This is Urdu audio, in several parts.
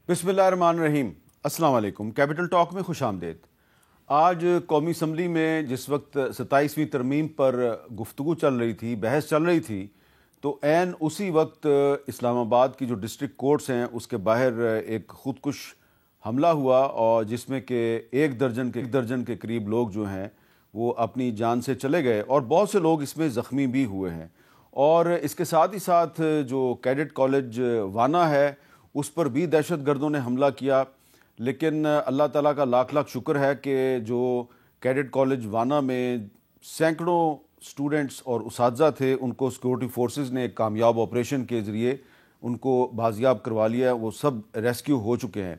بسم اللہ الرحمن الرحیم۔ السلام علیکم۔ کیپٹل ٹاک میں خوش آمدید۔ آج قومی اسمبلی میں جس وقت 27ویں ترمیم پر گفتگو چل رہی تھی، بحث چل رہی تھی، تو عین اسی وقت اسلام آباد کی جو ڈسٹرکٹ کورٹس ہیں اس کے باہر ایک خودکش حملہ ہوا، اور جس میں کہ ایک درجن کے قریب لوگ جو ہیں وہ اپنی جان سے چلے گئے، اور بہت سے لوگ اس میں زخمی بھی ہوئے ہیں۔ اور اس کے ساتھ ہی ساتھ جو کیڈٹ کالج وانا ہے اس پر بھی دہشت گردوں نے حملہ کیا، لیکن اللہ تعالیٰ کا لاکھ لاکھ شکر ہے کہ جو کیڈٹ کالج وانا میں سینکڑوں سٹوڈنٹس اور اساتذہ تھے، ان کو سیکورٹی فورسز نے ایک کامیاب آپریشن کے ذریعے ان کو بازیاب کروا لیا، وہ سب ریسکیو ہو چکے ہیں۔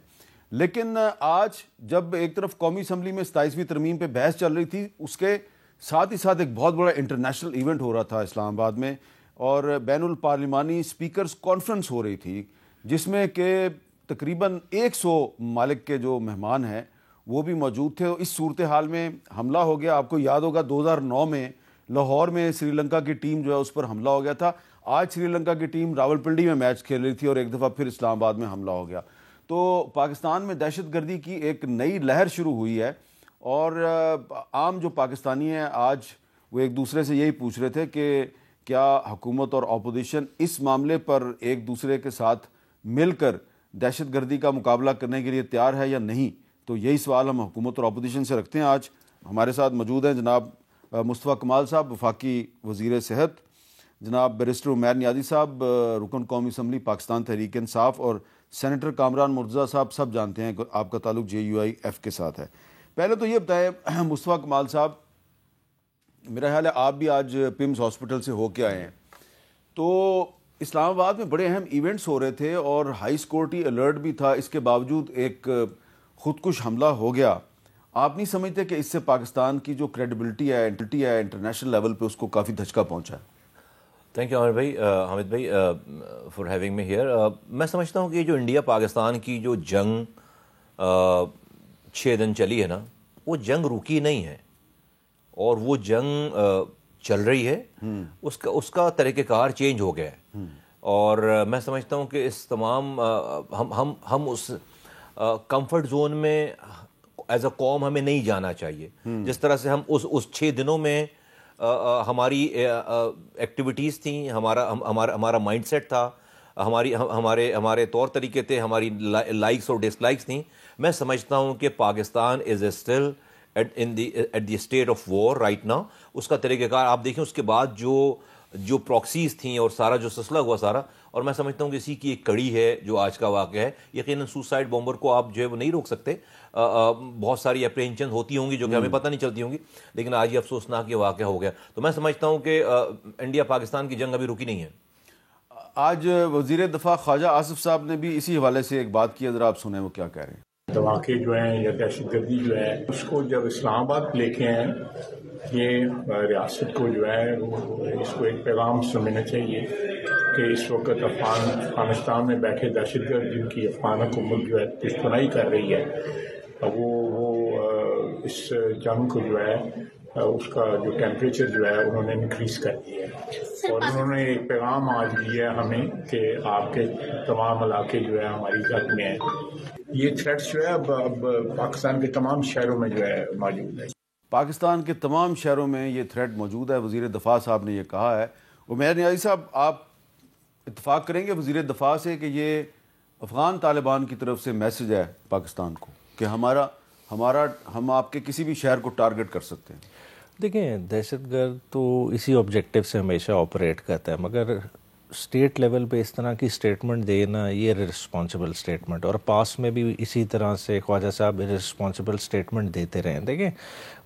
لیکن آج جب ایک طرف قومی اسمبلی میں 27ویں ترمیم پہ بحث چل رہی تھی، اس کے ساتھ ہی ساتھ ایک بہت بڑا انٹرنیشنل ایونٹ ہو رہا تھا اسلام آباد میں، اور بین الپارلیمانی اسپیکرز کانفرنس ہو رہی تھی، جس میں کہ تقریباً 100 ممالک کے جو مہمان ہیں وہ بھی موجود تھے۔ اس صورتحال میں حملہ ہو گیا۔ آپ کو یاد ہوگا 2009 میں لاہور میں سری لنکا کی ٹیم جو ہے اس پر حملہ ہو گیا تھا۔ آج سری لنکا کی ٹیم راولپنڈی میں میچ کھیل رہی تھی اور ایک دفعہ پھر اسلام آباد میں حملہ ہو گیا۔ تو پاکستان میں دہشت گردی کی ایک نئی لہر شروع ہوئی ہے، اور عام جو پاکستانی ہیں آج وہ ایک دوسرے سے یہی پوچھ رہے تھے کہ کیا حکومت اور اپوزیشن اس معاملے پر ایک دوسرے کے ساتھ مل کر دہشت گردی کا مقابلہ کرنے کے لیے تیار ہے یا نہیں۔ تو یہی سوال ہم حکومت اور اپوزیشن سے رکھتے ہیں۔ آج ہمارے ساتھ موجود ہیں جناب مصطفیٰ کمال صاحب، وفاقی وزیر صحت، جناب بیرسٹر عمیر نیازی صاحب، رکن قومی اسمبلی پاکستان تحریک انصاف، اور سینیٹر کامران مرتضیٰ صاحب، سب جانتے ہیں کہ آپ کا تعلق JUIF کے ساتھ ہے۔ پہلے تو یہ بتائیں مصطفیٰ کمال صاحب، میرا خیال ہے آپ بھی آج پمز ہاسپٹل سے ہو کے آئے ہیں، تو اسلام آباد میں بڑے اہم ایونٹس ہو رہے تھے اور ہائی سیکورٹی الرٹ بھی تھا، اس کے باوجود ایک خودکش حملہ ہو گیا۔ آپ نہیں سمجھتے کہ اس سے پاکستان کی جو کریڈیبلٹی ہے انٹرنیشنل لیول پہ اس کو کافی دھچکا پہنچا ہے؟ تھینک یو عامر بھائی، حامد بھائی، فار ہیونگ می ہیئر۔ میں سمجھتا ہوں کہ یہ جو انڈیا پاکستان کی جو جنگ 6 دن چلی ہے نا، وہ جنگ رکی نہیں ہے، اور وہ جنگ چل رہی ہے۔ اس کا طریقہ کار چینج ہو گیا ہے، اور میں سمجھتا ہوں کہ اس تمام ہم اس کمفرٹ زون میں ایز اے قوم ہمیں نہیں جانا چاہیے۔ جس طرح سے ہم اس 6 دنوں میں ہماری ایکٹیویٹیز تھیں، ہمارا مائنڈ سیٹ تھا، ہمارے طور طریقے تھے، ہماری لائکس اور ڈس لائکس تھیں۔ میں سمجھتا ہوں کہ Pakistan is still at the state of war right now. اس کا طریقہ کار آپ دیکھیں، اس کے بعد جو پراکسیز تھیں اور سارا جو سلسلہ ہوا سارا، اور میں سمجھتا ہوں کہ اسی کی ایک کڑی ہے جو آج کا واقعہ ہے۔ یقیناً سوسائڈ بامبر کو آپ جو ہے وہ نہیں روک سکتے، بہت ساری اپریہنشن ہوتی ہوں گی جو کہ ہمیں پتہ نہیں چلتی ہوں گی، لیکن آج یہ افسوسناک یہ واقعہ ہو گیا۔ تو میں سمجھتا ہوں کہ انڈیا پاکستان کی جنگ ابھی رکی نہیں ہے۔ آج وزیر دفاع خواجہ آصف صاحب نے بھی اسی حوالے سے ایک بات کی، ذرا آپ سنیں وہ کیا کہہ رہے ہیں۔ دھماکے جو ہیں یا دہشت گردی جو ہے، اس کو جب اسلام آباد لے کے ہیں، یہ ریاست کو جو ہے اس کو ایک پیغام سمجھنا چاہیے کہ اس وقت افغانستان میں بیٹھے دہشت گرد جن کی افغان حکومت جو ہے پشتنائی کر رہی ہے، وہ اس جنگ کو جو ہے اس کا جو ٹیمپریچر جو ہے انہوں نے انکریز کر دیا ہے، اور انہوں نے ایک پیغام آج دیا ہے ہمیں کہ آپ کے تمام علاقے جو ہے ہماری زد میں ہیں۔ یہ تھریٹس جو ہے اب پاکستان کے تمام شہروں میں جو ہے موجود ہے۔ پاکستان کے تمام شہروں میں یہ تھریٹ موجود ہے، وزیر دفاع صاحب نے یہ کہا ہے۔ عمیر نیازی صاحب، آپ اتفاق کریں گے وزیر دفاع سے کہ یہ افغان طالبان کی طرف سے میسج ہے پاکستان کو کہ ہم آپ کے کسی بھی شہر کو ٹارگٹ کر سکتے ہیں؟ دیکھیں، دہشت گرد تو اسی آبجیکٹو سے ہمیشہ آپریٹ کرتا ہے، مگر اسٹیٹ لیول پہ اس طرح کی اسٹیٹمنٹ دینا یہ رسپانسبل اسٹیٹمنٹ، اور پاس میں بھی اسی طرح سے خواجہ صاحب رسپانسبل اسٹیٹمنٹ دیتے رہے ہیں۔ دیکھیں،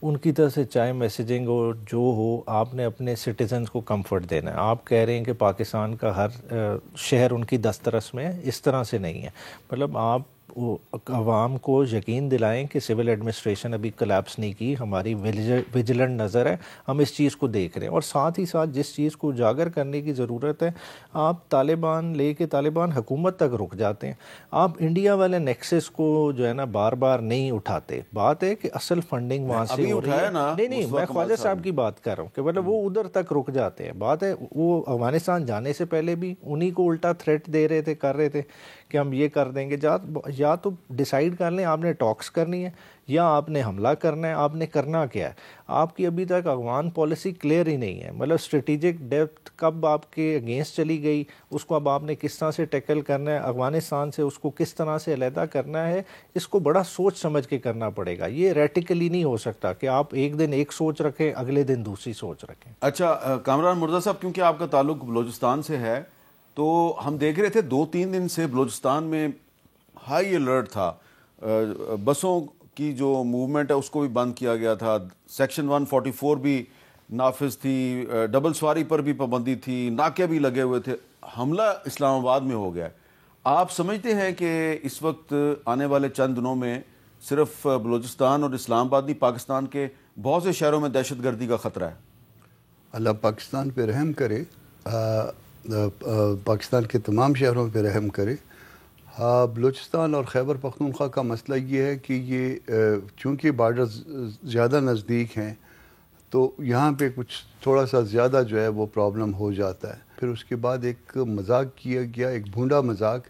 ان کی طرف سے چاہے میسیجنگ ہو جو ہو، آپ نے اپنے سٹیزنز کو کمفرٹ دینا ہے۔ آپ کہہ رہے ہیں کہ پاکستان کا ہر شہر ان کی دسترس میں ہے، اس طرح سے نہیں ہے۔ مطلب آپ عوام کو یقین دلائیں کہ سول ایڈمنسٹریشن ابھی کلیپس نہیں کی, ہماری ویجیلنٹ نظر ہے, ہم اس چیز کو دیکھ رہے ہیں. اور ساتھ ہی ساتھ جس چیز کو اجاگر کرنے کی ضرورت ہے, آپ طالبان لے کے طالبان حکومت تک رک جاتے ہیں, آپ انڈیا والے نیکسس کو جو ہے نا بار بار نہیں اٹھاتے. بات ہے کہ اصل فنڈنگ وہاں سے ہو رہی ہے. نہیں, میں خواجہ صاحب کی بات کر رہا ہوں کہ مطلب وہ ادھر تک رک جاتے ہیں. بات ہے وہ افغانستان جانے سے پہلے بھی انہی کو الٹا تھریٹ دے رہے تھے, کر رہے تھے کہ ہم یہ کر دیں گے. یا تو ڈیسائیڈ کر لیں آپ نے ٹاکس کرنی ہے یا آپ نے حملہ کرنا ہے, آپ نے کرنا کیا ہے. آپ کی ابھی تک افغان پالیسی کلیئر ہی نہیں ہے. مطلب اسٹریٹجک ڈیپتھ کب آپ کے اگینسٹ چلی گئی, اس کو اب آپ نے کس طرح سے ٹیکل کرنا ہے, افغانستان سے اس کو کس طرح سے علیحدہ کرنا ہے, اس کو بڑا سوچ سمجھ کے کرنا پڑے گا. یہ ریٹیکلی نہیں ہو سکتا کہ آپ ایک دن ایک سوچ رکھیں, اگلے دن دوسری سوچ رکھیں. اچھا کامران مرزا صاحب, کیونکہ آپ کا تعلق بلوچستان سے ہے تو ہم دیکھ رہے تھے 2-3 دن سے بلوچستان میں ہائی الرٹ تھا. بسوں کی جو موومنٹ ہے اس کو بھی بند کیا گیا تھا, سیکشن 144 بھی نافذ تھی, ڈبل سواری پر بھی پابندی تھی, ناکے بھی لگے ہوئے تھے. حملہ اسلام آباد میں ہو گیا ہے. آپ سمجھتے ہیں کہ اس وقت آنے والے چند دنوں میں صرف بلوچستان اور اسلام آباد نہیں, پاکستان کے بہت سے شہروں میں دہشت گردی کا خطرہ ہے؟ اللہ پاکستان پہ رحم کرے, پاکستان کے تمام شہروں پہ رحم کرے. بلوچستان اور خیبر پختونخوا کا مسئلہ یہ ہے کہ یہ چونکہ بارڈر زیادہ نزدیک ہیں تو یہاں پہ کچھ تھوڑا سا زیادہ جو ہے وہ پرابلم ہو جاتا ہے. پھر اس کے بعد ایک مذاق کیا گیا, ایک بھونڈا مذاق.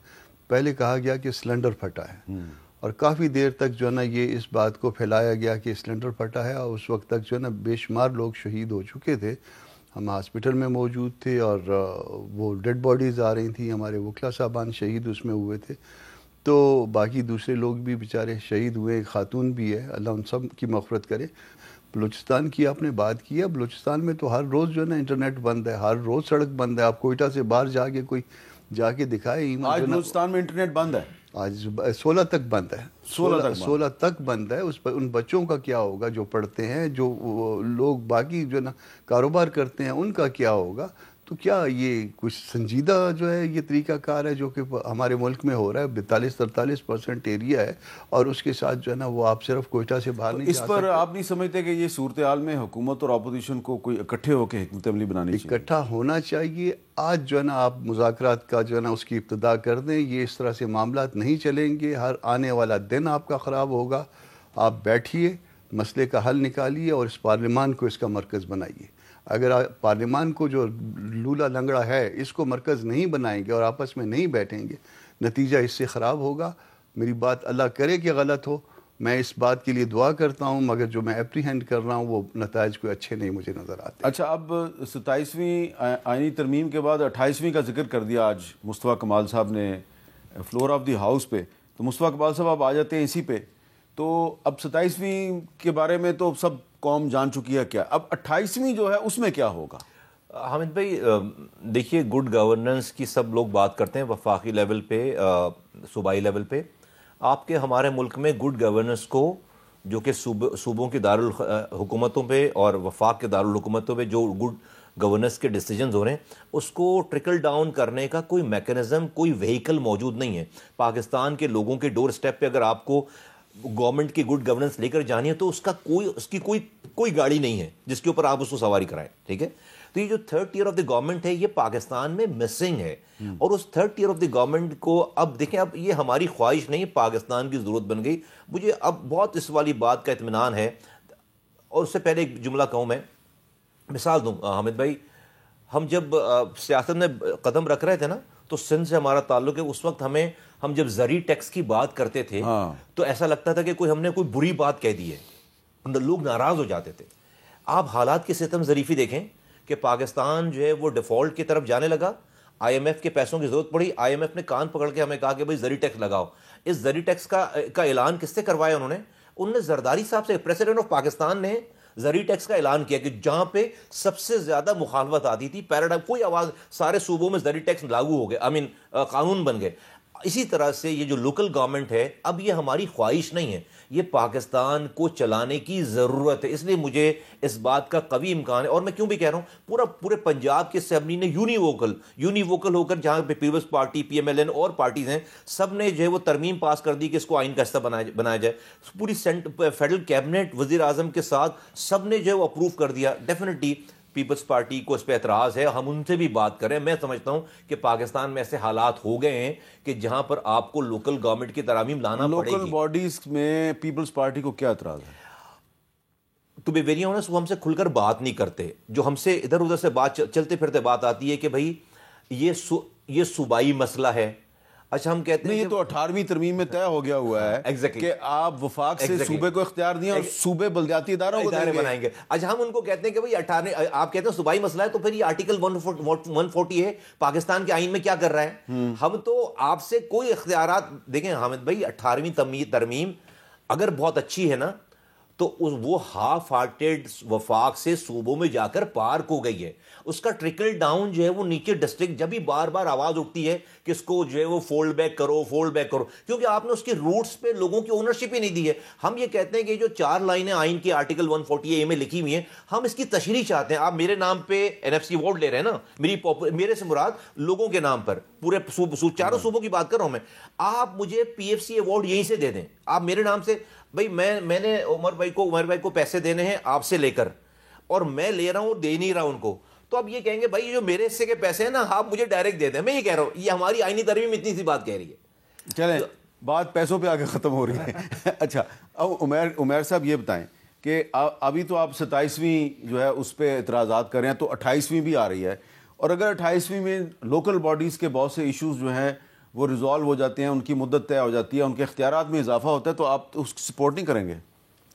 پہلے کہا گیا کہ سلنڈر پھٹا ہے اور کافی دیر تک جو ہے نا یہ اس بات کو پھیلایا گیا کہ سلنڈر پھٹا ہے, اور اس وقت تک جو ہے نا بے شمار لوگ شہید ہو چکے تھے. ہم ہاسپٹل میں موجود تھے اور وہ ڈیڈ باڈیز آ رہی تھیں, ہمارے وکلا صاحبان شہید اس میں ہوئے تھے. تو باقی دوسرے لوگ بھی بیچارے شہید ہوئے, ایک خاتون بھی ہے, اللہ ان سب کی مغفرت کرے. بلوچستان کی آپ نے بات کی ہے, بلوچستان میں تو ہر روز جو ہے نا انٹرنیٹ بند ہے, ہر روز سڑک بند ہے. آپ کوئٹہ سے باہر جا کے دکھائے. آج بلوچستان میں انٹرنیٹ بند ہے, آج 16 تک بند ہے, 16 تک بند ہے. اس پر ان بچوں کا کیا ہوگا جو پڑھتے ہیں, جو لوگ باقی جو ہے نا کاروبار کرتے ہیں, ان کا کیا ہوگا؟ تو کیا یہ کچھ سنجیدہ جو ہے یہ طریقہ کار ہے جو کہ ہمارے ملک میں ہو رہا ہے؟ 42-43% ایریا ہے اور اس کے ساتھ جو ہے نا وہ آپ صرف کوئٹہ سے باہر نہیں جا سکتے. اس پر آپ نہیں سمجھتے کہ یہ صورتحال میں حکومت اور اپوزیشن کو کوئی اکٹھے ہو کے حکمت عملی بنانی چاہیے؟ اکٹھا ہونا چاہیے. آج جو ہے نا آپ مذاکرات کا جو ہے نا اس کی ابتدا کر دیں. یہ اس طرح سے معاملات نہیں چلیں گے. ہر آنے والا دن آپ کا خراب ہوگا. آپ بیٹھیے, مسئلے کا حل نکالیے اور اس پارلیمان کو اس کا مرکز بنائیے. اگر پارلیمان کو جو لولا لنگڑا ہے اس کو مرکز نہیں بنائیں گے اور آپس میں نہیں بیٹھیں گے, نتیجہ اس سے خراب ہوگا. میری بات اللہ کرے کہ غلط ہو, میں اس بات کے لیے دعا کرتا ہوں, مگر جو میں اپریہینڈ کر رہا ہوں وہ نتائج کوئی اچھے نہیں مجھے نظر آتے. اچھا, اب 27ویں آئینی ترمیم کے بعد 28ویں کا ذکر کر دیا آج مصطفیٰ کمال صاحب نے فلور آف دی ہاؤس پہ. تو مصطفیٰ کمال صاحب آپ آ جاتے ہیں اسی پہ. تو اب 27ویں کے بارے میں تو سب قوم جان چکی ہے کیا, اب 28ویں جو ہے اس میں کیا ہوگا؟ حامد بھائی دیکھیے, گڈ گورننس کی سب لوگ بات کرتے ہیں وفاقی لیول پہ, صوبائی لیول پہ. آپ کے ہمارے ملک میں گڈ گورننس کو جو کہ صوبوں کی دارالحکومتوں پہ اور وفاق کے دارالحکومتوں پہ جو گڈ گورننس کے ڈیسیجنز ہو رہے ہیں اس کو ٹرکل ڈاؤن کرنے کا کوئی میکانزم, کوئی وہیکل موجود نہیں ہے. پاکستان کے لوگوں کے ڈور سٹیپ پہ اگر آپ کو گورنمنٹ کی گڈ گورننس لے کر جانی ہے تو اس کی کوئی گاڑی نہیں ہے جس کے اوپر آپ اس کو سواری کرائیں. ٹھیک ہے, تو یہ جو 3rd tier of the government ہے یہ پاکستان میں مسنگ ہے. اور اس 3rd tier of the government کو اب دیکھیں, اب یہ ہماری خواہش نہیں, پاکستان کی ضرورت بن گئی. مجھے اب بہت اس والی بات کا اطمینان ہے. اور اس سے پہلے ایک جملہ کہوں, میں مثال دوں حامد بھائی, ہم جب سیاست میں قدم رکھ رہے تھے نا تو سندھ سے ہمارا تعلق ہے. اس وقت ہم جب زرعی ٹیکس کی بات کرتے تھے تو ایسا لگتا تھا کہ ہم نے کوئی بری بات کہہ دی ہے, لوگ ناراض ہو جاتے تھے. آپ حالات کی ستم ظریفی دیکھیں کہ پاکستان جو ہے وہ ڈیفالٹ کی طرف جانے لگا. IMF کے پیسوں کی ضرورت پڑی, IMF نے کان پکڑ کے ہمیں کہا کہ بھائی زرعی ٹیکس لگاؤ. اس زرعی ٹیکس کا اعلان کس سے کروایا انہوں نے زرداری صاحب سے. پریزیڈنٹ آف پاکستان نے زرعی ٹیکس کا اعلان کیا کہ جہاں پہ سب سے زیادہ مخالفت آتی تھی, پیراڈائم کوئی آواز, سارے صوبوں میں زرعی ٹیکس لاگو ہو گئے, قانون بن گئے. اسی طرح سے یہ جو لوکل گورنمنٹ ہے اب یہ ہماری خواہش نہیں ہے, یہ پاکستان کو چلانے کی ضرورت ہے. اس لیے مجھے اس بات کا قوی امکان ہے, اور میں کیوں بھی کہہ رہا ہوں, پورے پنجاب کی اسمبلی نے یونی ووکل ہو کر, جہاں پہ Peoples Party, P M L N اور پارٹیز ہیں, سب نے جو ہے وہ ترمیم پاس کر دی کہ اس کو آئین کا حصہ بنایا جائے. پوری فیڈرل کیبنٹ وزیر اعظم کے ساتھ سب نے جو ہے وہ اپروو کر دیا. ڈیفینیٹلی پیپلز پارٹی کو اس پہ اعتراض ہے, ہم ان سے بھی بات کریں. میں سمجھتا ہوں کہ پاکستان میں ایسے حالات ہو گئے ہیں کہ جہاں پر آپ کو لوکل گورنمنٹ کی ترامیم لانا پڑے گی. لوکل باڈیز میں پیپلز پارٹی کو کیا اعتراض ہے؟ ٹو بی ویری آنیسٹ, وہ ہم سے کھل کر بات نہیں کرتے. جو ہم سے ادھر ادھر سے بات چلتے پھرتے بات آتی ہے کہ بھائی یہ صوبائی مسئلہ ہے. اچھا ہم کہتے ہیں یہ تو 18ویں ترمیم میں طے ہو گیا ہوا ہے کہ آپ وفاق سے صوبے کو اختیار دیں اور صوبے بلدیاتی اداروں کو بنائیں گے. اچھا ہم ان کو کہتے ہیں کہ بھائی 18 آپ کہتے ہیں صوبائی مسئلہ ہے, تو پھر یہ آرٹیکل 140 ہے پاکستان کے آئین میں کیا کر رہا ہے؟ ہم تو آپ سے کوئی اختیارات, دیکھیں حامد بھائی 18ویں ترمیم اگر بہت اچھی ہے نا, تو وہ ہاف ہارٹیڈ وفاق سے صوبوں میں جا کر پارک ہو گئی ہے. اس کا ٹرکل ڈاؤن جو ہے وہ نیچے ڈسٹرکٹ, جب بھی بار بار آواز اٹھتی ہے کہ اس کو جو ہے وہ فولڈ بیک کرو, کیونکہ آپ نے اس کی روٹس پہ لوگوں کی اونرشپ ہی نہیں دی ہے. ہم یہ کہتے ہیں کہ جو 4 لائنیں آئین کی آرٹیکل 140A میں لکھی ہوئی ہیں, ہم اس کی تشریح چاہتے ہیں. آپ میرے نام پہ NFC ایوارڈ لے رہے ہیں نا, میرے سے مراد لوگوں کے نام پر, پورے چاروں صوبوں کی بات کر رہا ہوں میں. آپ مجھے PFC ایوارڈ یہیں سے دے دیں, آپ میرے نام سے. بھائی میں نے عمر بھائی کو پیسے دینے ہیں آپ سے لے کر, اور میں لے رہا ہوں دے نہیں رہا ان کو, تو اب یہ کہیں گے بھائی جو میرے حصے کے پیسے ہیں نا آپ مجھے ڈائریکٹ دے دیں. میں یہ کہہ رہا ہوں یہ ہماری آئینی ترمیم اتنی سی بات کہہ رہی ہے. چلیں بات پیسوں پہ آگے ختم ہو رہی ہے. اچھا اب عمیر صاحب یہ بتائیں کہ ابھی تو آپ 27ویں جو ہے اس پہ اعتراضات کر رہے ہیں, تو 28ویں بھی آ رہی ہے, اور اگر 28ویں میں لوکل باڈیز کے بہت سے ایشوز جو ہیں وہ ریزالو ہو جاتے ہیں, ان کی مدت طے ہو جاتی ہے, ان کے اختیارات میں اضافہ ہوتا ہے, تو آپ اس کی سپورٹ نہیں کریں گے؟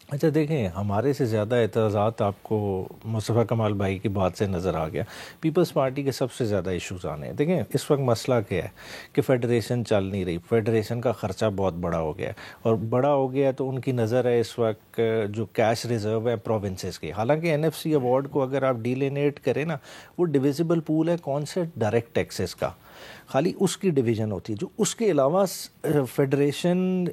اچھا دیکھیں, ہمارے سے زیادہ اعتراضات آپ کو مصطفیٰ کمال بھائی کی بات سے نظر آ گیا. پیپلز پارٹی کے سب سے زیادہ ایشوز آنے ہیں. دیکھیں اس وقت مسئلہ کیا ہے کہ فیڈریشن چل نہیں رہی, فیڈریشن کا خرچہ بہت بڑا ہو گیا ہے, اور بڑا ہو گیا تو ان کی نظر ہے اس وقت جو کیش ریزرو ہے پروونسز کی. حالانکہ NFC ایوارڈ کو اگر آپ ڈیلینیٹ کریں نا, وہ ڈویزیبل پول ہے کون سے ڈائریکٹ ٹیکسز کا, خالی اس کی ڈویژن ہوتی ہے. جو اس کے علاوہ فیڈریشن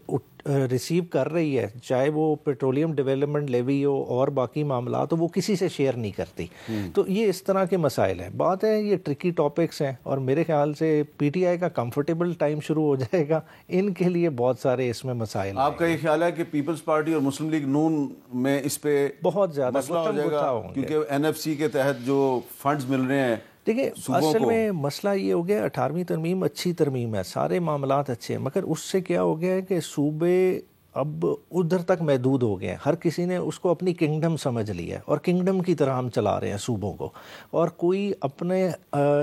ریسیو کر رہی ہے, چاہے وہ پیٹرولیم ڈیولپمنٹ لیوی ہو اور باقی معاملات ہو, وہ کسی سے شیئر نہیں کرتی. تو یہ اس طرح کے مسائل ہیں. بات ہے یہ ٹرکی ٹاپکس ہیں, اور میرے خیال سے PTI کا کمفرٹیبل ٹائم شروع ہو جائے گا, ان کے لیے بہت سارے اس میں مسائل. آپ کا یہ خیال ہے کہ پیپلز پارٹی اور مسلم لیگ نون میں اس پہ بہت زیادہ مسئلہ ہو جائے گا, کیونکہ NFC کے تحت جو فنڈز مل رہے ہیں؟ دیکھیں اصل میں مسئلہ یہ ہو گیا, 18ویں ترمیم اچھی ترمیم ہے, سارے معاملات اچھے ہیں, مگر اس سے کیا ہو گیا ہے کہ صوبے اب ادھر تک محدود ہو گئے ہیں. ہر کسی نے اس کو اپنی کنگڈم سمجھ لیا ہے, اور کنگڈم کی طرح ہم چلا رہے ہیں صوبوں کو, اور کوئی اپنے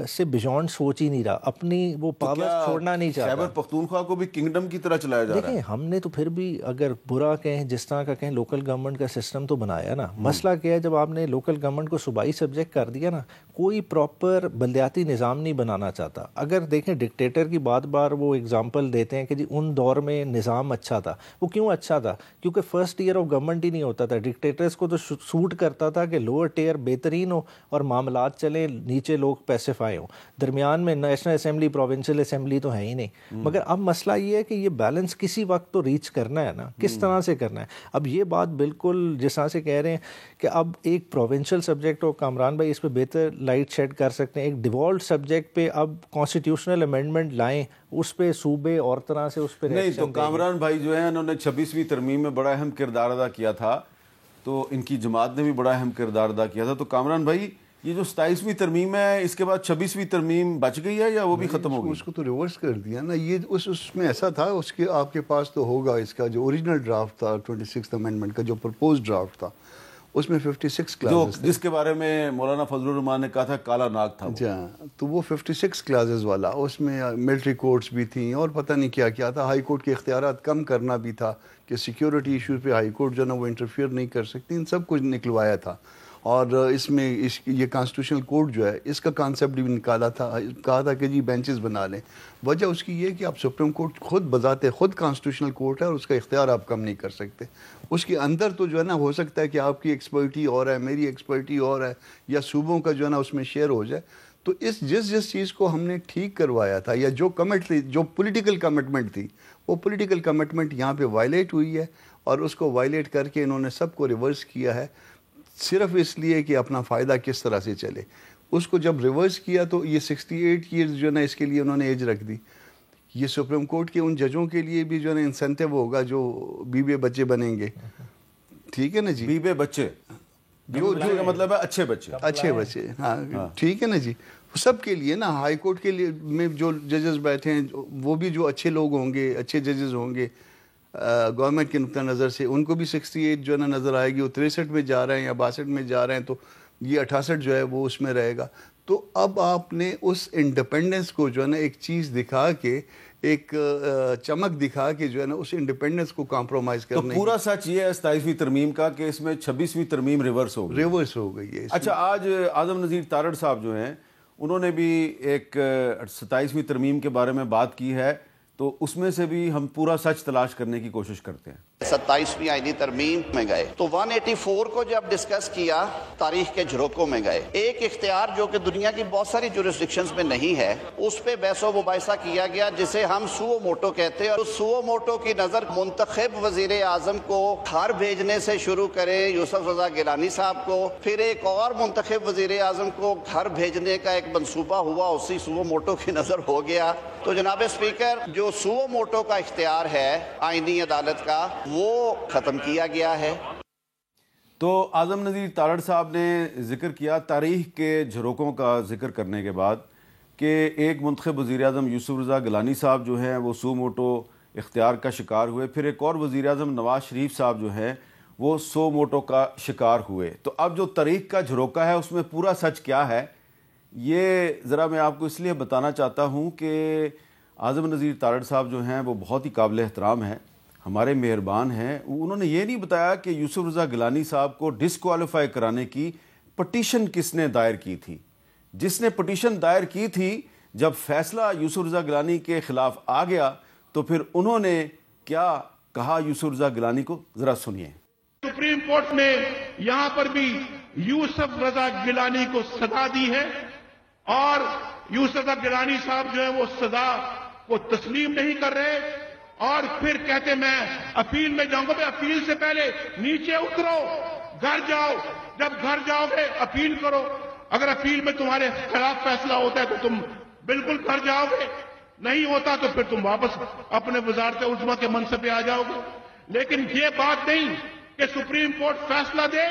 سے بیونڈ سوچ ہی نہیں رہا, اپنی وہ پاور چھوڑنا نہیں چاہتا. خیبر پختونخوا کو بھی کنگڈم کی طرح چلایا جا رہا ہے. دیکھیں ہم نے تو پھر بھی اگر برا کہیں, جس طرح کا کہیں, لوکل گورنمنٹ کا سسٹم تو بنایا نا. مسئلہ کیا ہے, جب آپ نے لوکل گورنمنٹ کو صوبائی سبجیکٹ کر دیا نا, کوئی پراپر بلدیاتی نظام نہیں بنانا چاہتا. اگر دیکھیں ڈکٹیٹر کی بات بار وہ اگزامپل دیتے ہیں کہ جی ان دور میں نظام اچھا تھا. وہ کیوں اچھا تھا؟ کیونکہ فرسٹ ایئر آف گورنمنٹ ہی نہیں ہوتا تھا. ڈکٹیٹرز کو تو سوٹ کرتا تھا کہ لوور ٹیئر بہترین ہو اور معاملات چلیں, نیچے لوگ پیسیفائی ہوں, درمیان میں نیشنل اسمبلی پروونشل اسمبلی تو ہے ہی نہیں. مگر اب مسئلہ یہ ہے کہ یہ بیلنس کسی وقت تو ریچ کرنا ہے نا, کس طرح سے کرنا ہے. اب یہ بات بالکل جس طرح سے کہہ رہے ہیں کہ اب ایک پروونشل سبجیکٹ ہو, کامران بھائی اس پہ بہتر لائٹ شیڈ کر سکتے ہیں, ایک ڈیوالٹ سبجیکٹ پہ اب کانسٹیٹیوشنل امینڈمنٹ لائیں, اس پہ صوبے اور طرح سے اس پہ نہیں. تو کامران بھائی جو ہیں انہوں نے 26ویں ترمیم میں بڑا اہم کردار ادا کیا تھا, تو ان کی جماعت نے بھی بڑا اہم کردار ادا کیا تھا. تو کامران بھائی یہ جو 27ویں ترمیم ہے, اس کے بعد 26ویں ترمیم بچ گئی ہے یا وہ بھی ختم ہو گئی؟ اس کو تو ریورس کر دیا نا. یہ اس میں ایسا تھا, اس کے آپ کے پاس تو ہوگا, اس کا جو اوریجنل ڈرافٹ تھا 26th امینڈمنٹ کا, جو پرپوز ڈرافٹ تھا, اس میں 56 کلاسز, جس کے بارے میں مولانا فضل الرحمان نے کہا تھا کالا ناگ تھا. جی ہاں, تو وہ 56 کلاسز والا, اس میں ملٹری کورٹس بھی تھیں اور پتہ نہیں کیا کیا تھا. ہائی کورٹ کے اختیارات کم کرنا بھی تھا کہ سیکیورٹی ایشوز پہ ہائی کورٹ جو ہے نا وہ انٹرفیئر نہیں کر سکتی, ان سب کچھ نکلوایا تھا. اور اس میں یہ کانسٹیٹیوشنل کورٹ جو ہے اس کا کانسیپٹ بھی نکالا تھا, کہا تھا کہ جی بینچز بنا لیں. وجہ اس کی یہ کہ آپ سپریم کورٹ خود بذات خود کانسٹیٹیوشنل کورٹ ہے اور اس کا اختیار آپ کم نہیں کر سکتے. اس کے اندر تو جو ہے نا ہو سکتا ہے کہ آپ کی ایکسپرٹی اور ہے, میری ایکسپرٹی اور ہے, یا صوبوں کا جو ہے نا اس میں شیئر ہو جائے. تو جس چیز کو ہم نے ٹھیک کروایا تھا, یا جو جو پولیٹیکل کمٹمنٹ تھی, وہ پولیٹیکل کمٹمنٹ یہاں پہ وائلیٹ ہوئی ہے, اور اس کو وائلیٹ کر کے انہوں نے سب کو ریورس کیا ہے, صرف اس لیے کہ اپنا فائدہ کس طرح سے چلے. اس کو جب ریورس کیا تو یہ 68 ایئرز جو ہے نا اس کے لیے انہوں نے ایج رکھ دی. یہ سپریم کورٹ کے ان ججوں کے لیے بھی جو ہے نا انسینٹیو ہوگا جو بیوے بچے بنیں گے. ٹھیک ہے نا جی, بیوے بچے جو کا مطلب ہے اچھے بچے. ہاں ٹھیک ہے نا جی. سب کے لیے نا, ہائی کورٹ کے لیے میں جو ججز بیٹھے ہیں وہ بھی جو اچھے لوگ ہوں گے, اچھے ججز ہوں گے گورنمنٹ کے نقطہ نظر سے, ان کو بھی 68 جو ہے نا نظر آئے گی. وہ 63 میں جا رہے ہیں یا 62 میں جا رہے ہیں, تو یہ 68 جو ہے وہ اس میں رہے گا. تو اب آپ نے اس انڈیپینڈنس کو جو ہے نا ایک چیز دکھا کے, ایک چمک دکھا کے جو ہے نا اس انڈیپینڈنس کو کمپرومائز کرنے. تو پورا سچ یہ ہے 27ویں ترمیم کا کہ اس میں 26ویں ترمیم ریورس ہو گئی ہے. اچھا, آج اعظم نذیر تارڑ صاحب جو ہیں انہوں نے بھی ایک 27ویں ترمیم کے بارے میں بات کی ہے, تو اس میں سے بھی ہم پورا سچ تلاش کرنے کی کوشش کرتے ہیں. 27ویں آئینی ترمیم میں گئے تو 184 کو جب ڈسکس کیا تاریخ کے جھروکوں میں گئے. ایک اختیار جو کہ دنیا کی بہت ساری جورسڈکشنز میں نہیں ہے, اس پہ بحث و مباحثہ کیا گیا جسے ہم سوو موٹو کہتے ہیں. اور سوو موٹو کی نظر منتخب وزیر اعظم کو گھر بھیجنے سے شروع کریں یوسف رضا گیلانی صاحب کو, پھر ایک اور منتخب وزیر اعظم کو گھر بھیجنے کا ایک منصوبہ ہوا, اسی سوو موٹو کی نظر ہو گیا. تو جناب اسپیکر, جو سوو موٹو کا اختیار ہے آئینی عدالت کا, وہ ختم کیا گیا ہے. تو اعظم نذیر تارڑ صاحب نے ذکر کیا تاریخ کے جھروکوں کا ذکر کرنے کے بعد کہ ایک منتخب وزیر اعظم یوسف رضا گیلانی صاحب جو ہیں وہ سو موٹو اختیار کا شکار ہوئے, پھر ایک اور وزیر اعظم نواز شریف صاحب جو ہیں وہ سو موٹو کا شکار ہوئے. تو اب جو تاریخ کا جھروکا ہے اس میں پورا سچ کیا ہے, یہ ذرا میں آپ کو اس لیے بتانا چاہتا ہوں کہ اعظم نذیر تارڑ صاحب جو ہیں وہ بہت ہی قابل احترام ہیں, ہمارے مہربان ہیں. انہوں نے یہ نہیں بتایا کہ یوسف رضا گیلانی صاحب کو ڈسکوالیفائی کرانے کی پٹیشن کس نے دائر کی تھی. جس نے پٹیشن دائر کی تھی, جب فیصلہ یوسف رضا گیلانی کے خلاف آ گیا تو پھر انہوں نے کیا کہا یوسف رضا گیلانی کو, ذرا سنیے. سپریم کورٹ نے یہاں پر بھی یوسف رضا گیلانی کو سزا دی ہے, اور یوسف رضا گیلانی صاحب جو ہے وہ سزا کو تسلیم نہیں کر رہے, اور پھر کہتے میں اپیل میں جاؤں گا. اپیل سے پہلے نیچے اترو, گھر جاؤ, جب گھر جاؤ گے اپیل کرو. اگر اپیل میں تمہارے خلاف فیصلہ ہوتا ہے تو تم بالکل گھر جاؤ گے, نہیں ہوتا تو پھر تم واپس اپنے وزارت عظمیٰ کے منصب پہ آ جاؤ گے. لیکن یہ بات نہیں کہ سپریم کورٹ فیصلہ دے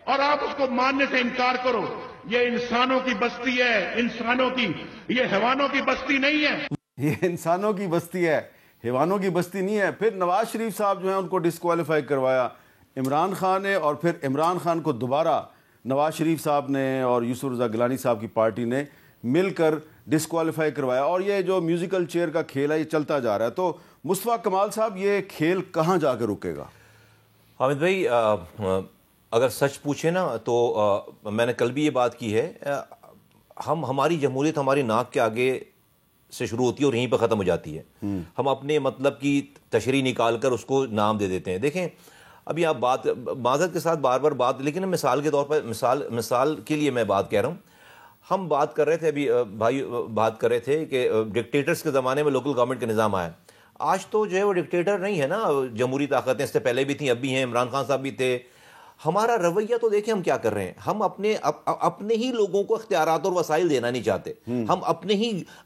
اور آپ اس کو ماننے سے انکار کرو. یہ انسانوں کی بستی ہے, انسانوں کی, یہ حیوانوں کی بستی نہیں ہے. یہ انسانوں کی بستی ہے, حیوانوں کی بستی نہیں ہے. پھر نواز شریف صاحب جو ہیں ان کو ڈسکوالیفائی کروایا عمران خان نے, اور پھر عمران خان کو دوبارہ نواز شریف صاحب نے اور یوسف رضا گیلانی صاحب کی پارٹی نے مل کر ڈسکوالیفائی کروایا. اور یہ جو میوزیکل چیئر کا کھیل ہے یہ چلتا جا رہا ہے. تو مصطفیٰ کمال صاحب, یہ کھیل کہاں جا کے رکے گا؟ حامد بھائی, اگر سچ پوچھیں نا تو میں نے کل بھی یہ بات کی ہے, ہماری جمہوریت ہماری ناک کے آگے سے شروع ہوتی ہے اور یہیں پہ ختم ہو جاتی ہے. ہم اپنے مطلب کی تشریح نکال کر اس کو نام دے دیتے ہیں. دیکھیں ابھی آپ بات معذرت کے ساتھ بار بار بات, لیکن مثال کے طور پر مثال کے لیے میں بات کہہ رہا ہوں. ہم بات کر رہے تھے, ابھی بھائی بات کر رہے تھے کہ ڈکٹیٹرز کے زمانے میں لوکل گورنمنٹ کا نظام آیا. آج تو جو ہے وہ ڈکٹیٹر نہیں ہے نا, جمہوری طاقتیں اس سے پہلے بھی تھیں, اب بھی ہیں, عمران خان صاحب بھی تھے. ہمارا رویہ تو دیکھیں ہم کیا کر رہے ہیں. ہم اپنے ہی لوگوں کو اختیارات اور وسائل دینا نہیں چاہتے. ہم اپنے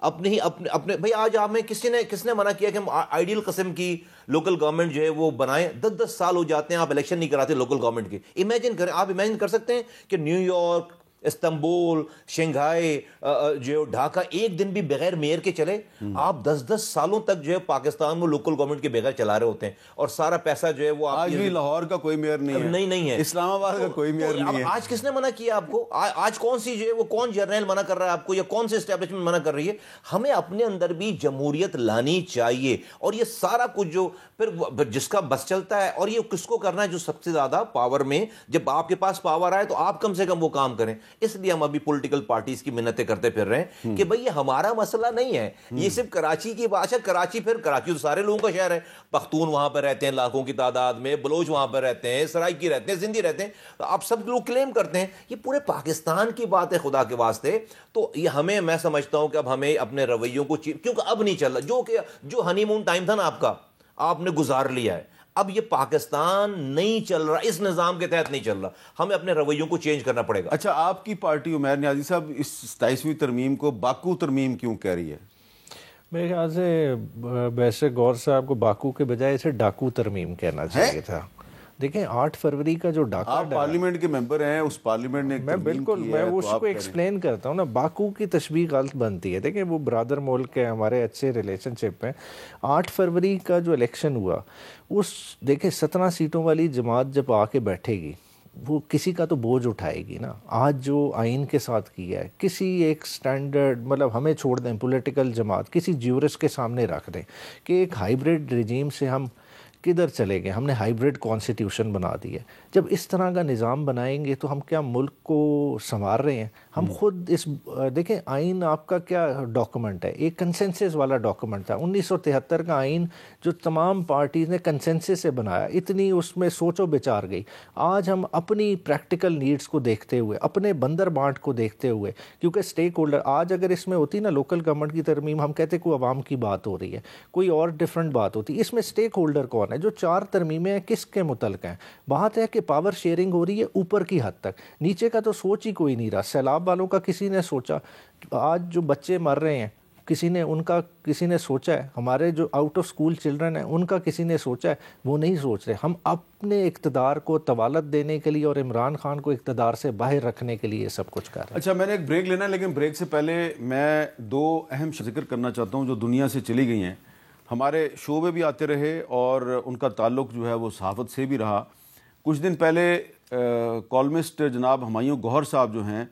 بھائی آج آپ میں کس نے منع کیا کہ ہم آئیڈیل قسم کی لوکل گورنمنٹ جو ہے وہ بنائیں؟ 10 سال ہو جاتے ہیں آپ الیکشن نہیں کراتے لوکل گورنمنٹ کے. امیجن کریں, آپ امیجن کر سکتے ہیں کہ نیو یارک, استنبول, شنگھائی, جو ڈھاکہ, ایک دن بھی بغیر میئر کے چلے. آپ 10 سالوں تک جو ہے پاکستان میں لوکل گورنمنٹ کے بغیر چلا رہے ہوتے ہیں, اور سارا پیسہ جو ہے وہ آج بھی لاہور کا کوئی میئر نہیں ہے, اسلام آباد کا کوئی میئر نہیں ہے. آج کس نے منع کیا آپ کو؟ آج کون سی جو ہے وہ کون جرنیل منع کر رہا ہے آپ کو, یا کون سی اسٹیبلشمنٹ منع کر رہی ہے؟ ہمیں اپنے اندر بھی جمہوریت لانی چاہیے. اور یہ سارا کچھ جو پھر جس کا بس چلتا ہے, اور یہ کس کو کرنا ہے جو سب سے زیادہ پاور میں, جب آپ کے پاس پاور آئے تو آپ کم سے کم وہ کام کریں. اس لیے ہم ابھی پولیٹیکل پارٹیز کی منتیں کرتے پھر رہے ہیں کہ بھئی یہ ہمارا مسئلہ نہیں ہے, یہ صرف کراچی کی بات ہے. کراچی تو سارے لوگوں کا شہر ہے, پختون وہاں پہ رہتے ہیں لاکھوں کی تعداد میں, بلوچ وہاں پہ رہتے ہیں, سرائکی رہتے ہیں, سندھی رہتے ہیں, آپ سب لوگ کلیم کرتے ہیں. یہ پورے پاکستان کی بات ہے خدا کے واسطے. تو یہ ہمیں, میں سمجھتا ہوں کہ اب ہمیں اپنے رویوں کو, کیونکہ اب نہیں چل رہا جو ہنی مون ٹائم تھا نا آپ کا, آپ نے گزار لیا ہے. اب یہ پاکستان نہیں چل رہا, اس نظام کے تحت نہیں چل رہا. ہمیں اپنے رویوں کو چینج کرنا پڑے گا. اچھا, آپ کی پارٹی عمیر نیازی صاحب اس 27ویں ترمیم کو باکو ترمیم کیوں کہہ رہی ہے؟ میرے خیال سے ویسے غور صاحب کو باکو کے بجائے اسے ڈاکو ترمیم کہنا چاہیے تھا. دیکھیں 8 فروری کا جو ڈاکہ, آپ پارلیمنٹ کے ممبر ہیں, اس پارلیمنٹ نے میں بالکل میں اس کو ایکسپلین کرتا ہوں نا. باکو کی تشبیہ غلط بنتی ہے. دیکھیں وہ برادر ملک ہے, ہمارے اچھے ریلیشن شپ ہیں. 8 فروری کا جو الیکشن ہوا, اس دیکھیں 17 سیٹوں والی جماعت جب آ کے بیٹھے گی, وہ کسی کا تو بوجھ اٹھائے گی نا. آج جو آئین کے ساتھ کیا ہے, کسی ایک سٹینڈرڈ, مطلب ہمیں چھوڑ دیں پولیٹیکل جماعت, کسی جیورس کے سامنے رکھ دیں کہ ایک ہائیبریڈ رجیم سے ہم کدھر چلے گئے. ہم نے ہائیبریڈ کانسٹیٹیوشن بنا دی ہے. جب اس طرح کا نظام بنائیں گے تو ہم کیا ملک کو سنوار رہے ہیں؟ ہم خود اس, دیکھیں آئین آپ کا کیا ڈاکومنٹ ہے, ایک کنسنسس والا ڈاکومنٹ تھا. 1973 کا آئین جو تمام پارٹیز نے کنسنسس سے بنایا, اتنی اس میں سوچ و بچار گئی. آج ہم اپنی پریکٹیکل نیڈز کو دیکھتے ہوئے, اپنے بندر بانٹ کو دیکھتے ہوئے, کیونکہ سٹیک ہولڈر, آج اگر اس میں ہوتی نا لوکل گورنمنٹ کی ترمیم, ہم کہتے کوئی عوام کی بات ہو رہی ہے, کوئی اور ڈیفرنٹ بات ہوتی. اس میں سٹیک ہولڈر کون ہے؟ جو 4 ترمیمیں ہیں کس کے متعلق ہیں؟ بات ہے کہ پاور شیئرنگ ہو رہی ہے اوپر کی حد تک, نیچے کا تو سوچ ہی کوئی نہیں رہا. سیلاب والوں کا کسی نے سوچا؟ آج جو بچے مر رہے ہیں کسی نے سوچا ہے؟ ہمارے جو آؤٹ آف سکول چلڈرن ہیں ان کا کسی نے سوچا ہے؟ وہ نہیں سوچ رہے. ہم اپنے اقتدار کو طوالت دینے کے لیے اور عمران خان کو اقتدار سے باہر رکھنے کے لیے سب کچھ کر رہے ہیں. اچھا, میں نے ایک بریک لینا ہے, لیکن بریک سے پہلے میں 2 اہم ذکر کرنا چاہتا ہوں جو دنیا سے چلی گئی ہیں. ہمارے شو میں بھی آتے رہے اور ان کا تعلق جو ہے وہ صحافت سے بھی رہا. کچھ دن پہلے کالمسٹ جناب ہمایوں گوہر صاحب جو ہیں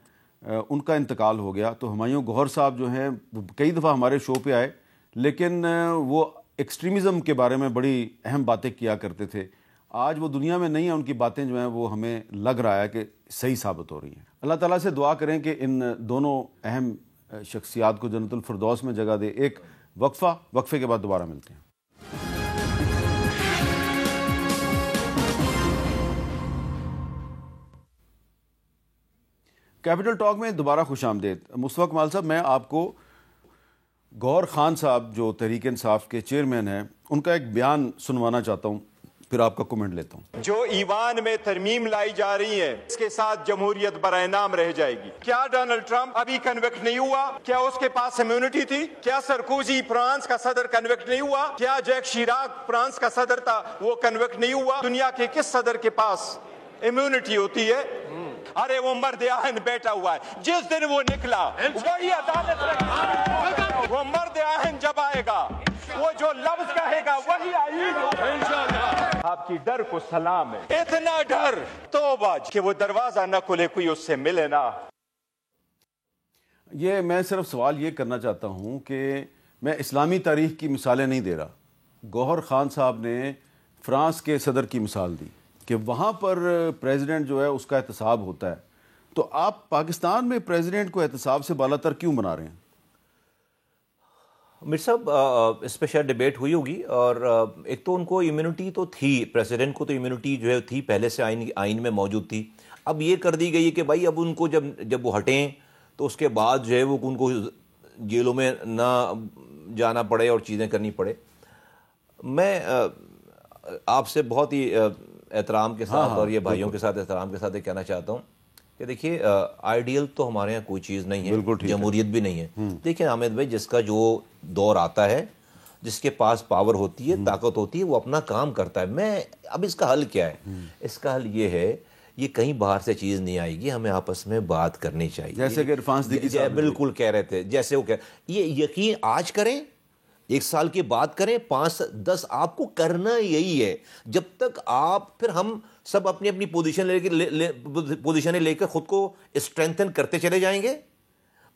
ان کا انتقال ہو گیا. تو ہمایوں گوہر صاحب جو ہیں کئی دفعہ ہمارے شو پہ آئے, لیکن وہ ایکسٹریمزم کے بارے میں بڑی اہم باتیں کیا کرتے تھے. آج وہ دنیا میں نہیں ہیں, ان کی باتیں جو ہیں وہ ہمیں لگ رہا ہے کہ صحیح ثابت ہو رہی ہیں. اللہ تعالیٰ سے دعا کریں کہ ان دونوں اہم شخصیات کو جنت الفردوس میں جگہ دے. ایک وقفے کے بعد دوبارہ ملتے ہیں. کیپٹل ٹاک میں دوبارہ خوش آمدید. مصطفیٰ کمال صاحب, میں آپ کو گوہر خان صاحب جو تحریک انصاف کے چیئرمین ہیں ان کا ایک بیان سنوانا چاہتا ہوں, پھر آپ کا کومنٹ لیتا ہوں. جو ایوان میں ترمیم لائی جا رہی ہے اس کے ساتھ جمہوریت برائے نام رہ جائے گی. کیا ڈونلڈ ٹرمپ ابھی کنوکٹ نہیں ہوا؟ کیا اس کے پاس امیونٹی تھی؟ کیا سرکوزی فرانس کا صدر کنوکٹ نہیں ہوا؟ کیا جیک شیراک فرانس کا صدر تھا وہ کنوکٹ نہیں ہوا؟ دنیا کے کس صدر کے پاس امیونٹی ہوتی ہے؟ ارے وہ مرد آہن بیٹھا ہوا ہے, جس دن وہ نکلا وہی عدالت رکھے. وہ مرد آہن جب آئے گا وہ جو لفظ کہے گا وہی آئے گا. آپ کی ڈر کو سلام ہے. اتنا ڈر توبہ کہ وہ دروازہ نہ کھلے کوئی اس سے ملے نا. یہ میں صرف سوال یہ کرنا چاہتا ہوں کہ میں اسلامی تاریخ کی مثالیں نہیں دے رہا. گوہر خان صاحب نے فرانس کے صدر کی مثال دی کہ وہاں پر پریزیڈنٹ جو ہے اس کا احتساب ہوتا ہے. تو آپ پاکستان میں پریزیڈنٹ کو احتساب سے بالا تر کیوں بنا رہے ہیں؟ میر صاحب اس پہ شاید ڈیبیٹ ہوئی ہوگی, اور ایک تو ان کو امیونٹی تو تھی, پریزیڈنٹ کو تو امیونٹی جو ہے تھی پہلے سے آئین میں موجود تھی. اب یہ کر دی گئی ہے کہ بھائی اب ان کو جب وہ ہٹیں تو اس کے بعد جو ہے وہ ان کو جیلوں میں نہ جانا پڑے اور چیزیں کرنی پڑے. میں آپ سے بہت ہی احترام کے ساتھ اور یہ بھائیوں کے ساتھ احترام کے ساتھ یہ کہنا چاہتا ہوں کہ دیکھیے آئیڈیل تو ہمارے یہاں کوئی چیز نہیں ہے, جمہوریت بھی نہیں ہے. دیکھیں حامد بھائی, جس کا جو دور آتا ہے, جس کے پاس پاور ہوتی ہے, طاقت ہوتی ہے, وہ اپنا کام کرتا ہے. اب اس کا حل کیا ہے؟ اس کا حل یہ ہے یہ کہیں باہر سے چیز نہیں آئے گی, ہمیں آپس میں بات کرنی چاہیے, جیسے کہ عرفان صدیقی صاحب بالکل کہہ رہے تھے, جیسے وہ یہ یقین آج کریں, 1 سال کے بعد کریں, 5-10, آپ کو کرنا یہی ہے. جب تک آپ پھر ہم سب اپنی اپنی پوزیشنیں لے کر خود کو اسٹرینتھن کرتے چلے جائیں گے,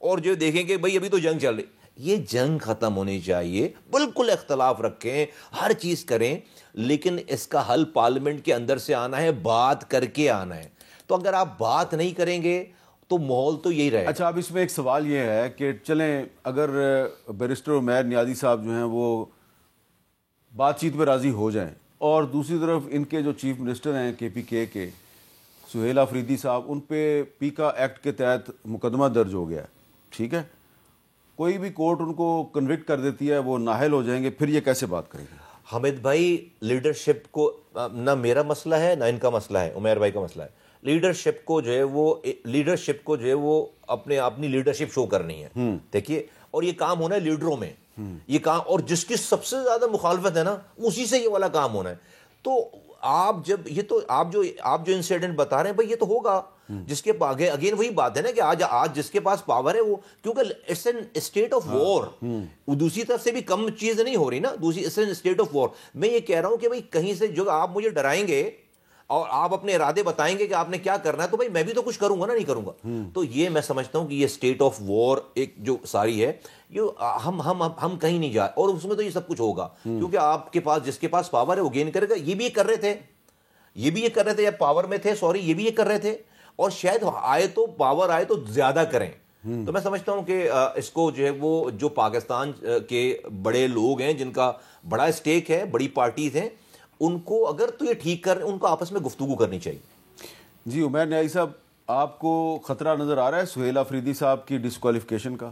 اور جو دیکھیں گے بھئی ابھی تو جنگ چل رہی, یہ جنگ ختم ہونی چاہیے. بالکل اختلاف رکھیں, ہر چیز کریں, لیکن اس کا حل پارلیمنٹ کے اندر سے آنا ہے, بات کر کے آنا ہے. تو اگر آپ بات نہیں کریں گے تو ماحول تو یہی رہے گا. اچھا, اب اس میں ایک سوال یہ ہے کہ چلیں اگر بیرسٹر عمیر نیازی صاحب جو ہیں وہ بات چیت پہ راضی ہو جائیں, اور دوسری طرف ان کے جو چیف منسٹر ہیں KPK کے سہیل آفریدی صاحب, ان پہ پیکا ایکٹ کے تحت مقدمہ درج ہو گیا ہے, ٹھیک ہے, کوئی بھی کورٹ ان کو کنوکٹ کر دیتی ہے, وہ نااہل ہو جائیں گے, پھر یہ کیسے بات کریں گے؟ حامد بھائی, لیڈرشپ کو نہ میرا مسئلہ ہے نہ ان کا مسئلہ ہے, عمیر بھائی کا مسئلہ ہے. لیڈرشپ کو جو ہے وہ اپنی لیڈرشپ شو کرنی ہے, دیکھیے, اور یہ کام ہونا ہے لیڈروں میں, یہ کام, اور جس کی سب سے زیادہ مخالفت ہے نا اسی سے یہ والا کام ہونا ہے. تو آپ جو انسیڈنٹ بتا رہے ہیں بھائی, یہ تو ہوگا جس کے اگین وہی بات ہے نا کہ آج جس کے پاس پاور ہے وہ, کیونکہ it's an state of war, دوسری طرف سے بھی کم چیز نہیں ہو رہی نا, it's an state of war. میں یہ کہہ رہا ہوں کہ بھائی کہیں سے جو آپ مجھے ڈرائیں گے اور آپ اپنے ارادے بتائیں گے کہ آپ نے کیا کرنا ہے, تو بھائی میں بھی تو کچھ کروں گا نا, نہیں کروں گا. تو یہ میں سمجھتا ہوں کہ یہ اسٹیٹ آف وار ایک جو ساری ہے, یہ ہم کہیں نہیں جائے, اور اس میں تو یہ سب کچھ ہوگا, کیونکہ آپ کے پاس جس کے پاس پاور ہے وہ گین کرے گا. یہ بھی یہ کر رہے تھے, یا پاور میں تھے, یہ بھی یہ کر رہے تھے, اور شاید پاور آئے تو زیادہ کریں. تو میں سمجھتا ہوں کہ اس کو جو ہے وہ جو پاکستان کے بڑے لوگ ہیں جن کا بڑا اسٹیک ہے, بڑی پارٹیز ہیں, ان کو اگر تو یہ ٹھیک کر رہے ہیں, ان کو آپس میں گفتگو کرنی چاہیے. جی عمیر نیازی صاحب, آپ کو خطرہ نظر آ رہا ہے سہیل آفریدی صاحب کی ڈسکوالیفیکیشن کا؟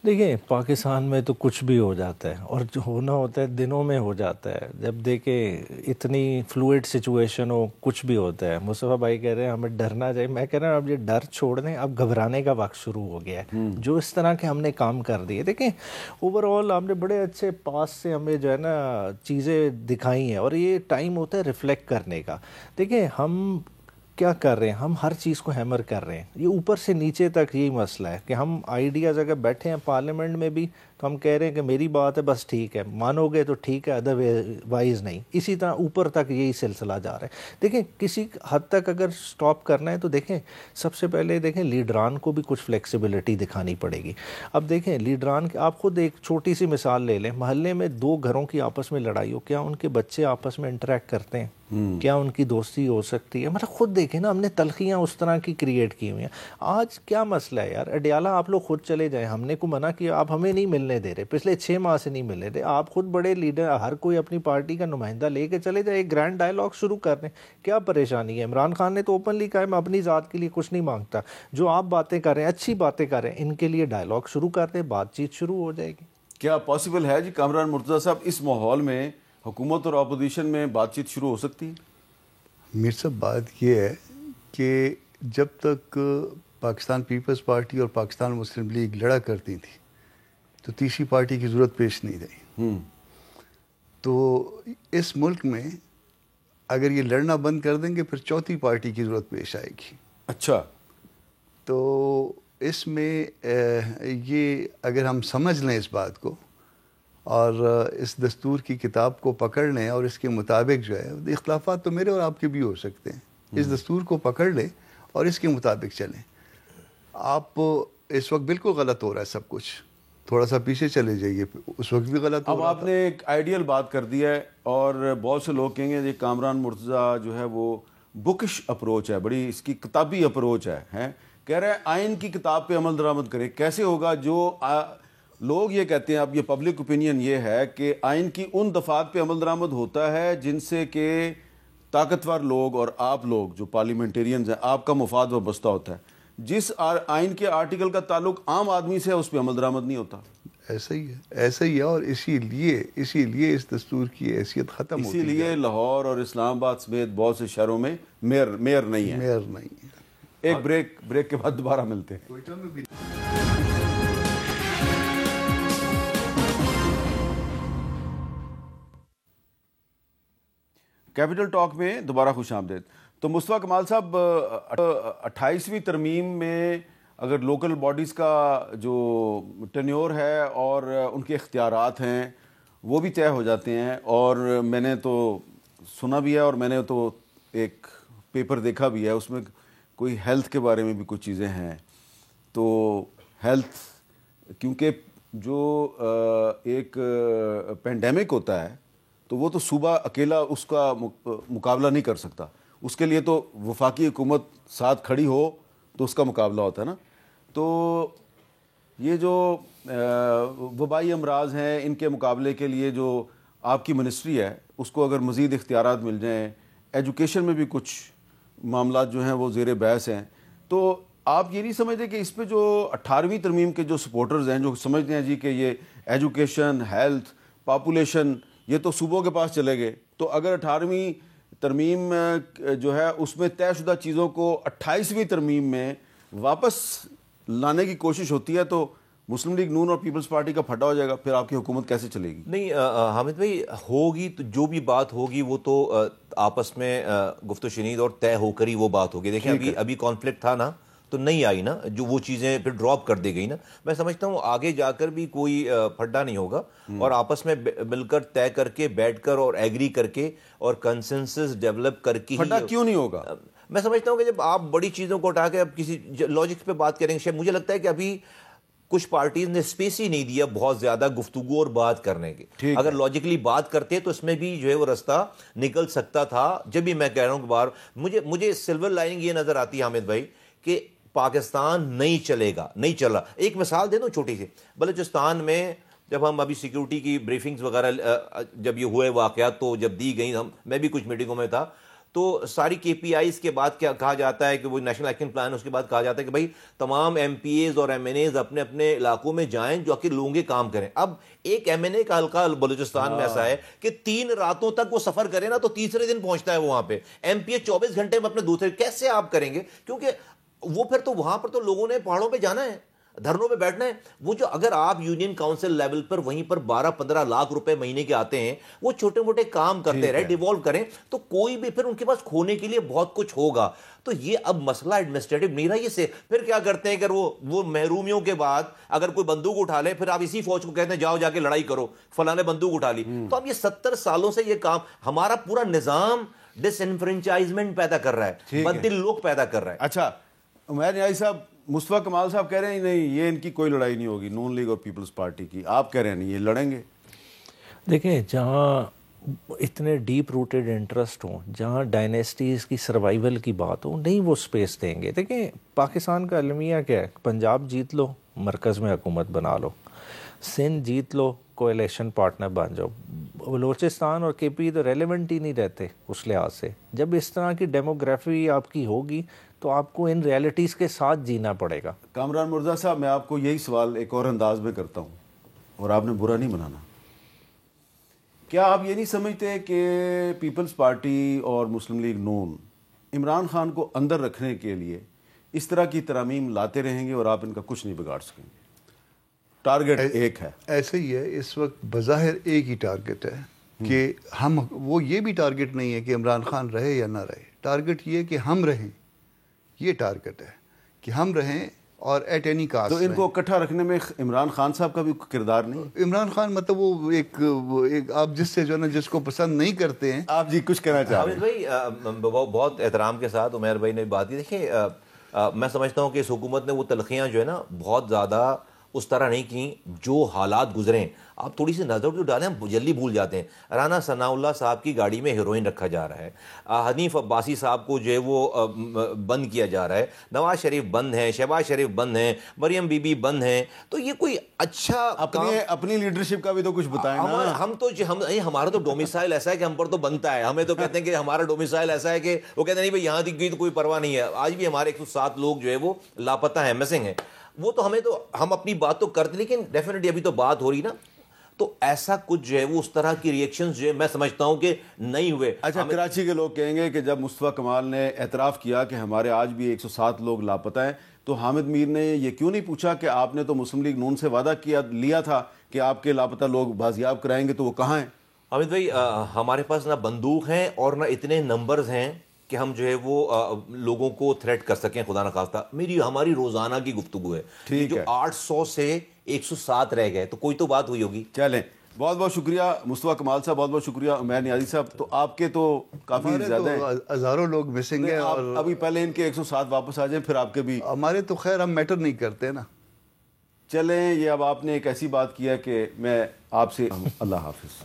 دیکھیں, پاکستان میں تو کچھ بھی ہو جاتا ہے, اور جو ہونا ہوتا ہے دنوں میں ہو جاتا ہے. جب دیکھیں اتنی فلوئڈ سچویشن ہو, کچھ بھی ہوتا ہے. مصطفیٰ بھائی کہہ رہے ہیں ہمیں ڈرنا چاہیے, میں کہہ رہا ہوں اب یہ ڈر چھوڑ دیں, اب گھبرانے کا وقت شروع ہو گیا ہے. جو اس طرح کے ہم نے کام کر دیے, دیکھیں اوور آل ہم نے بڑے اچھے پاس سے ہمیں جو ہے نا چیزیں دکھائی ہیں, اور یہ ٹائم ہوتا ہے ریفلیکٹ کرنے کا. دیکھیں ہم کیا کر رہے ہیں, ہم ہر چیز کو ہیمر کر رہے ہیں. یہ اوپر سے نیچے تک یہی مسئلہ ہے کہ ہم آئیڈیاز اگر بیٹھے ہیں پارلیمنٹ میں بھی تو ہم کہہ رہے ہیں کہ میری بات ہے بس ٹھیک ہے, مانو گے تو ٹھیک ہے, ادر وائز نہیں. اسی طرح اوپر تک یہی سلسلہ جا رہا ہے. دیکھیں کسی حد تک اگر سٹاپ کرنا ہے تو دیکھیں سب سے پہلے دیکھیں لیڈران کو بھی کچھ فلیکسیبلٹی دکھانی پڑے گی. اب دیکھیں لیڈران کے, آپ خود ایک چھوٹی سی مثال لے لیں, محلے میں 2 گھروں کی آپس میں لڑائی ہو, کیا ان کے بچے آپس میں انٹریکٹ کرتے ہیں؟ کیا ان کی دوستی ہو سکتی ہے؟ مطلب خود دیکھیں نا, ہم نے تلخیاں اس طرح کی کریٹ کی ہوئی ہیں. آج کیا مسئلہ ہے یار, اڈیالہ آپ لوگ خود چلے جائیں, ہم نے کو منع کیا, آپ ہمیں نہیں ملنے دے رہے, پچھلے 6 ماہ سے نہیں مل رہے. آپ خود بڑے لیڈر, ہر کوئی اپنی پارٹی کا نمائندہ لے کے چلے جائے, ایک گرینڈ ڈائلاگ شروع کر دیں. کیا پریشانی ہے؟ عمران خان نے تو اوپنلی کہا ہے میں اپنی ذات کے لیے کچھ نہیں مانگتا, جو آپ باتیں کر رہے ہیں اچھی باتیں کر رہے ہیں, ان کے لیے ڈائلاگ شروع کر دیں, بات چیت شروع ہو جائے گی. کیا پاسبل ہے جی کامران مرتضیٰ صاحب, اس ماحول میں حکومت اور اپوزیشن میں بات چیت شروع ہو سکتی ہے؟ میر صاحب بات یہ ہے کہ جب تک پاکستان پیپلز پارٹی اور پاکستان مسلم لیگ لڑا کرتی تھی تو تیسری پارٹی کی ضرورت پیش نہیں رہی. تو اس ملک میں اگر یہ لڑنا بند کر دیں گے پھر چوتھی پارٹی کی ضرورت پیش آئے گی. اچھا, تو اس میں یہ اگر ہم سمجھ لیں اس بات کو اور اس دستور کی کتاب کو پکڑ لیں اور اس کے مطابق جو ہے, اختلافات تو میرے اور آپ کے بھی ہو سکتے ہیں, اس دستور کو پکڑ لیں اور اس کے مطابق چلیں. آپ اس وقت بالکل غلط ہو رہا ہے سب کچھ, تھوڑا سا پیچھے چلے جائیے, اس وقت بھی غلط ہو رہا. اب آپ نے ایک آئیڈیل بات کر دی ہے, اور بہت سے لوگ کہیں گے یہ کامران مرتضیٰ جو ہے وہ بکش اپروچ ہے, بڑی اس کی کتابی اپروچ ہے. کہہ رہے ہیں آئین کی کتاب پہ عمل درآمد کرے. کیسے ہوگا؟ جو لوگ یہ کہتے ہیں, اب یہ پبلک اوپینین یہ ہے کہ آئین کی ان دفعات پہ عمل درآمد ہوتا ہے جن سے کہ طاقتور لوگ اور آپ لوگ جو پارلیمنٹیرینز ہیں, آپ کا مفاد وابستہ ہوتا ہے. جس آئین کے آرٹیکل کا تعلق عام آدمی سے ہے اس پہ عمل درآمد نہیں ہوتا. ایسا ہی ہے, اور اسی لیے اس دستور کی حیثیت ختم ہوتی ہے. اسی لیے لاہور اور اسلام آباد سمیت بہت سے شہروں میں میئر نہیں ہے. ایک بریک کے بعد دوبارہ ملتے ہیں. کیپٹل ٹاک میں دوبارہ خوش آمدید. تو مصطفیٰ کمال صاحب 28ویں ترمیم میں اگر لوکل باڈیز کا جو ٹینیور ہے اور ان کے اختیارات ہیں وہ بھی طے ہو جاتے ہیں، اور میں نے تو سنا بھی ہے اور میں نے تو ایک پیپر دیکھا بھی ہے، اس میں کوئی ہیلتھ کے بارے میں بھی کچھ چیزیں ہیں. تو ہیلتھ کیونکہ جو ایک پینڈیمک ہوتا ہے تو وہ تو صوبہ اکیلا اس کا مقابلہ نہیں کر سکتا، اس کے لیے تو وفاقی حکومت ساتھ کھڑی ہو تو اس کا مقابلہ ہوتا ہے نا. تو یہ جو وبائی امراض ہیں ان کے مقابلے کے لیے جو آپ کی منسٹری ہے اس کو اگر مزید اختیارات مل جائیں، ایجوکیشن میں بھی کچھ معاملات جو ہیں وہ زیر بحث ہیں، تو آپ یہ نہیں سمجھتے کہ اس پہ جو 18ویں ترمیم کے جو سپورٹرز ہیں جو سمجھتے ہیں جی کہ یہ ایجوکیشن، ہیلتھ، پاپولیشن یہ تو صوبوں کے پاس چلے گئے، تو اگر 18ویں ترمیم جو ہے اس میں طے شدہ چیزوں کو 28ویں ترمیم میں واپس لانے کی کوشش ہوتی ہے تو مسلم لیگ نون اور پیپلز پارٹی کا پھٹا ہو جائے گا، پھر آپ کی حکومت کیسے چلے گی؟ نہیں حامد بھائی، ہوگی تو جو بھی بات ہوگی وہ تو آپس میں گفت و شنید اور طے ہو کر ہی وہ بات ہوگی. دیکھیں ابھی کانفلکٹ تھا نا تو نہیں آئی نا، جو وہ چیزیں پھر ڈراپ کر دی گئی نا. میں سمجھتا ہوں آگے جا کر بھی کوئی پھڈا نہیں ہوگا، اور آپس میں مل کر طے کر کے بیٹھ کر اور ایگری کر کے اور کنسنسس ڈیولپ کر کے. پھڈا کیوں نہیں ہوگا؟ میں سمجھتا ہوں کہ جب آپ بڑی چیزوں کو اٹھا کے اب کسی لاجک پہ بات کریں گے، مجھے لگتا ہے کہ ابھی کچھ پارٹیز نے اسپیس ہی نہیں دیا بہت زیادہ گفتگو اور بات کرنے کی. اگر لاجکلی بات کرتے تو اس میں بھی جو ہے وہ رستہ نکل سکتا تھا. جب بھی میں کہہ رہا ہوں کہ بار مجھے سلور لائننگ یہ نظر آتی ہے حامد بھائی کہ پاکستان نہیں چلے گا، نہیں چلا. ایک مثال دے دوں چھوٹی سی. بلوچستان میں جب ہم ابھی سیکیورٹی کی بریفنگز وغیرہ جب یہ ہوئے واقعات تو جب دی گئیں، میں بھی کچھ میٹنگوں میں تھا، تو ساری کے پی آئیز کے بعد کیا کہا جاتا ہے کہ وہ نیشنل ایکشن پلان، اس کے بعد کہا جاتا ہے کہ بھائی تمام ایم پی ایز اور ایم این ایز اپنے اپنے علاقوں میں جائیں جو کہ لوگوں کے کام کریں. اب ایک ایم این اے کا حلقہ بلوچستان میں ایسا ہے کہ 3 راتوں تک وہ سفر کرے نا تو تیسرے دن پہنچتا ہے وہاں پہ. ایم پی اے 24 گھنٹے میں اپنے دوسرے کیسے آپ کریں گے؟ کیونکہ وہ پھر تو وہاں پر تو لوگوں نے پہاڑوں پہ جانا ہے، دھرنوں پہ بیٹھنا ہے. وہ جو اگر آپ یونین کاؤنسل لیول پر وہیں پر 12-15 لاکھ روپے مہینے کے آتے ہیں، وہ چھوٹے موٹے کام کرتے رہے، ڈیوالو کریں تو کوئی بھی پھر ان کے پاس کھونے کے لیے بہت کچھ ہوگا. تو یہ اب مسئلہ ایڈمنسٹریٹو نہیں رہا. یہ سے پھر کیا کرتے ہیں کہ وہ محرومیوں کے بعد اگر کوئی بندوق اٹھا لے پھر آپ اسی فوج کو کہتے ہیں جاؤ جا کے لڑائی کرو، فلاں نے بندوق اٹھا لی. تو اب یہ 70 سالوں سے یہ کام ہمارا پورا نظام ڈس انفرنچائزمنٹ پیدا کر رہا ہے، بدل لوگ پیدا کر رہا ہے. اچھا عمیر نیازی صاحب، مصطفیٰ کمال صاحب کہہ رہے ہیں نہیں یہ ان کی کوئی لڑائی نہیں ہوگی نون لیگ اور پیپلز پارٹی کی، آپ کہہ رہے ہیں نہیں یہ لڑیں گے. دیکھیں جہاں اتنے ڈیپ روٹیڈ انٹرسٹ ہوں، جہاں ڈائنیسٹیز کی سروائیول کی بات ہو، نہیں وہ سپیس دیں گے. دیکھیں پاکستان کا المیہ کیا ہے، پنجاب جیت لو مرکز میں حکومت بنا لو، سندھ جیت لو کولیشن پارٹنر بن جاؤ. بلوچستان اور کے پی تو ریلیونٹ ہی نہیں رہتے اس لحاظ سے. جب اس طرح کی ڈیموگرافی آپ کی ہوگی تو آپ کو ان ریالٹیز کے ساتھ جینا پڑے گا. کامران مرزا صاحب، میں آپ کو یہی سوال ایک اور انداز میں کرتا ہوں اور آپ نے برا نہیں منانا. کیا آپ یہ نہیں سمجھتے کہ پیپلز پارٹی اور مسلم لیگ نون عمران خان کو اندر رکھنے کے لیے اس طرح کی ترامیم لاتے رہیں گے اور آپ ان کا کچھ نہیں بگاڑ سکیں گے؟ ٹارگٹ ایک ہے. ایسے ہی ہے، اس وقت بظاہر ایک ہی ٹارگٹ ہے کہ ہم، وہ یہ بھی ٹارگٹ نہیں ہے کہ عمران خان رہے یا نہ رہے. ٹارگٹ یہ کہ ہم رہیں، یہ ٹارگٹ ہے کہ ہم رہیں اور ایٹ اینی کاسٹ. تو ان کو اکٹھا رکھنے میں عمران خان صاحب کا بھی کردار نہیں؟ عمران خان مطلب وہ ایک آپ جس سے جو ہے نا جس کو پسند نہیں کرتے ہیں. آپ جی کچھ کہنا چاہ رہے ہیں؟ عامر بھائی بہت احترام کے ساتھ عمیر بھائی نے بات کی. دیکھیں میں سمجھتا ہوں کہ اس حکومت نے وہ تلخیاں جو ہے نا بہت زیادہ اس طرح نہیں کی جو حالات گزرے ہیں. آپ تھوڑی سی نظر جو ڈالیں ہم جلدی بھول جاتے ہیں. رانا ثناء اللہ صاحب کی گاڑی میں ہیروئن رکھا جا رہا ہے، حنیف عباسی صاحب کو جو ہے وہ بند کیا جا رہا ہے، نواز شریف بند ہیں، شہباز شریف بند ہیں، مریم بی بی بند ہیں. تو یہ کوئی اچھا اپنی لیڈرشپ کا بھی تو کچھ بتائیں نا. ہم تو ہمارا تو ڈومیسائل ایسا ہے کہ ہم پر تو بنتا ہے. ہمیں تو کہتے ہیں کہ ہمارا ڈومیسائل ایسا ہے کہ وہ کہتے ہیں نہیں بھائی یہاں دکھ گئی تو کوئی پرواہ نہیں ہے. آج بھی ہمارے 107 لوگ جو ہے وہ لاپتہ ہیں، مسنگ ہیں. وہ تو ہمیں تو ہم اپنی بات تو کرتے، لیکن ڈیفینیٹلی ابھی تو بات ہو رہی نا تو ایسا کچھ جو ہے وہ اس طرح کی ریئیکشنز جو ہے میں سمجھتا ہوں کہ نہیں ہوئے. اچھا کراچی کے لوگ کہیں گے کہ جب مصطفیٰ کمال نے اعتراف کیا کہ ہمارے آج بھی 107 لوگ لاپتہ ہیں تو حامد میر نے یہ کیوں نہیں پوچھا کہ آپ نے تو مسلم لیگ نون سے وعدہ لیا تھا کہ آپ کے لاپتہ لوگ بازیاب کرائیں گے، تو وہ کہاں ہیں؟ حامد بھائی ہمارے پاس نہ بندوق ہیں اور نہ اتنے نمبرز ہیں کہ ہم جو ہے وہ لوگوں کو تھریٹ کر سکیں خدا نخواستہ. ہماری روزانہ کی گفتگو ہے. ٹھیک جو ہے. 800 سے 107 رہ گئے تو کوئی تو بات ہوئی ہوگی. چلیں, بہت بہت شکریہ مصطفیٰ کمال صاحب, بہت بہت شکریہ عمیر نیازی صاحب. تو آپ کے تو کافی زیادہ ہیں, ہزاروں لوگ مسنگ ہیں, اور ابھی پہلے ان کے 107 واپس آ جائیں, پھر آپ کے بھی. ہمارے تو خیر ہم میٹر نہیں کرتے نا. چلیں, یہ اب آپ نے ایک ایسی بات کیا کہ میں آپ سے اللہ حافظ.